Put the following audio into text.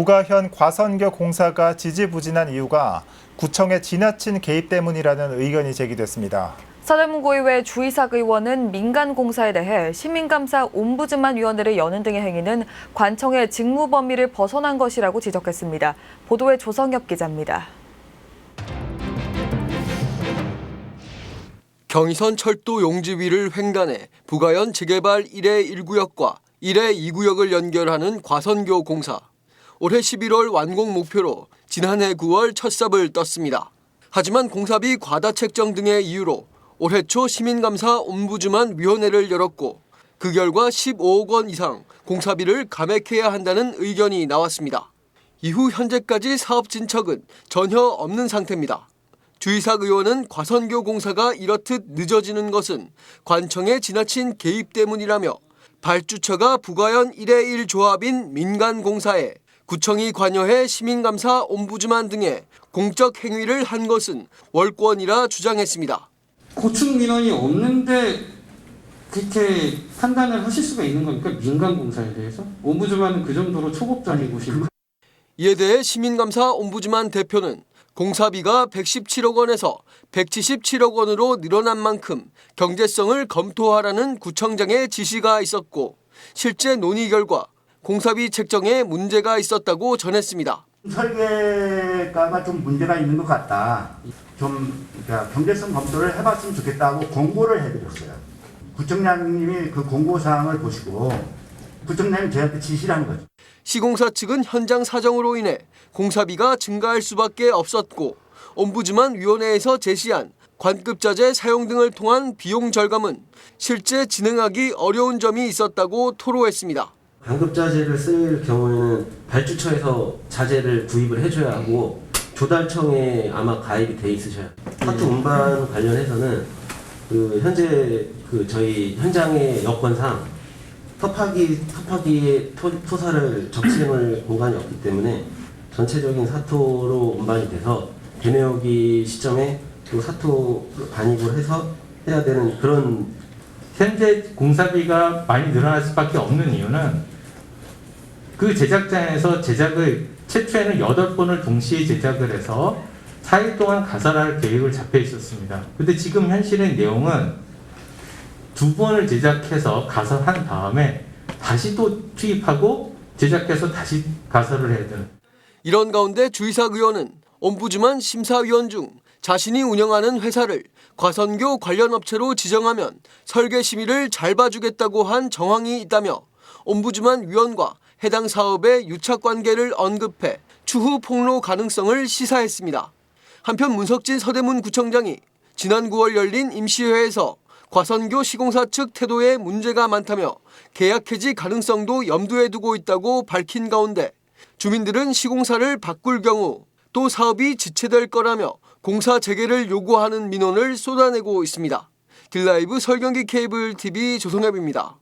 부가현 과선교 공사가 지지부진한 이유가 구청의 지나친 개입 때문이라는 의견이 제기됐습니다. 서대문구의회 주이삭 의원은 민간 공사에 대해 시민감사 옴부즈만 위원회를 여는 등의 행위는 관청의 직무 범위를 벗어난 것이라고 지적했습니다. 보도에 조성엽 기자입니다. 경의선 철도 용지 위를 횡단해 부가현 재개발 1회 1구역과 1회 2구역을 연결하는 과선교 공사. 올해 11월 완공 목표로 지난해 9월 첫 삽을 떴습니다. 하지만 공사비 과다 책정 등의 이유로 올해 초 시민감사 옴부즈만 위원회를 열었고 그 결과 15억 원 이상 공사비를 감액해야 한다는 의견이 나왔습니다. 이후 현재까지 사업 진척은 전혀 없는 상태입니다. 주이삭 의원은 과선교 공사가 이렇듯 늦어지는 것은 관청의 지나친 개입 때문이라며 발주처가 부가현 1회 1 조합인 민간 공사에 구청이 관여해 시민감사 옴부즈만 등의 공적 행위를 한 것은 월권이라 주장했습니다. 고충 민원이 없는데 그렇게 판단을 하실 수가 있는 겁니까? 민간 공사에 대해서? 옴부즈만은 그 정도로 초법적인 곳인가? 이에 대해 시민감사 옴부즈만 대표는 공사비가 117억 원에서 177억 원으로 늘어난 만큼 경제성을 검토하라는 구청장의 지시가 있었고 실제 논의 결과 공사비 책정에 문제가 있었다고 전했습니다. 설계가가 좀 문제가 있는 것 같다. 좀 경제성 검토를 해봤으면 좋겠다고 공고를 해드렸어요. 구청장님이 그 공고사항을 보시고 구청장님이 저한테 지시를 한 거죠. 시공사 측은 현장 사정으로 인해 공사비가 증가할 수밖에 없었고 옴부즈만 위원회에서 제시한 관급자재 사용 등을 통한 비용 절감은 실제 진행하기 어려운 점이 있었다고 토로했습니다. 관급자재를 쓸 경우에는 발주처에서 자재를 구입을 해줘야 하고 조달청에 아마 가입이 돼 있으셔야 해요. 사토 운반 관련해서는 현재 저희 현장의 여건상 터파기에 토사를 적시할 공간이 없기 때문에 전체적인 사토로 운반이 돼서 개묘기 시점에 또 사토 반입을 해서 해야 되는 그런. 현재 공사비가 많이 늘어날 수밖에 없는 이유는 그 제작장에서 제작을 최초에는 8번을 동시에 제작을 해서 4일 동안 가설할 계획을 잡혀 있었습니다. 근데 지금 현실의 내용은 2번을 제작해서 가설한 다음에 다시 또 투입하고 제작해서 다시 가설을 해야 되는. 이런 가운데 주이삭 의원은 옴부즈만 심사위원 중 자신이 운영하는 회사를 과선교 관련 업체로 지정하면 설계 심의를 잘 봐주겠다고 한 정황이 있다며 옴부즈만 위원과 해당 사업의 유착 관계를 언급해 추후 폭로 가능성을 시사했습니다. 한편 문석진 서대문 구청장이 지난 9월 열린 임시회에서 과선교 시공사 측 태도에 문제가 많다며 계약 해지 가능성도 염두에 두고 있다고 밝힌 가운데 주민들은 시공사를 바꿀 경우 또 사업이 지체될 거라며 공사 재개를 요구하는 민원을 쏟아내고 있습니다. 길라이브 설경기 케이블 TV 조성엽입니다.